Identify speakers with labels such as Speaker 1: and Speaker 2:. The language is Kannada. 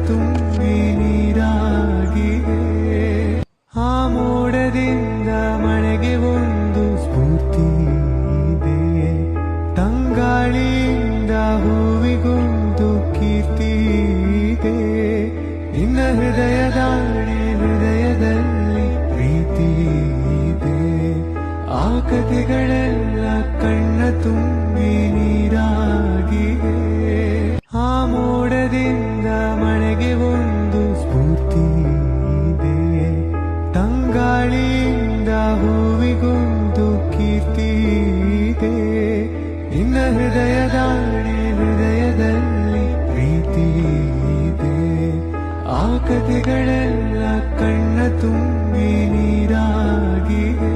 Speaker 1: ತುಂಬಿ ನೀರಾಗಿದೆ. ಆ ಮೋಡದಿಂದ ಮಳೆಗೆ ಒಂದು ಸ್ಫೂರ್ತಿ ಇದೆ, ತಂಗಾಳಿಯಿಂದ ಹೂವಿಗೊಂದು ಕೀರ್ತಿ ಇದೆ. ನಿನ್ನ ಹೃದಯದಲ್ಲಿ ಪ್ರೀತಿ ಇದೆ. ಆ ಕಥೆಗಳೆಲ್ಲ ಕಣ್ಣ ತುಂಬಿ ನೀರಾಗಿದೆ. ಆ ಮೋಡದಿಂದ ಮಳೆಗೆ ಒಂದು ಸ್ಫೂರ್ತಿ ಇದೆ, ತಂಗಾಳಿಯಿಂದ ಹೂವಿಗೊಂದು ಕೀರ್ತಿ ಇದೆ. ನಿನ್ನ ಹೃದಯದಲ್ಲಿ ಪ್ರೀತಿ ಇದೆ. ಆ ಕಥೆಗಳೆಲ್ಲ ಕಣ್ಣ ತುಂಬಿ ನೀರಾಗಿದೆ.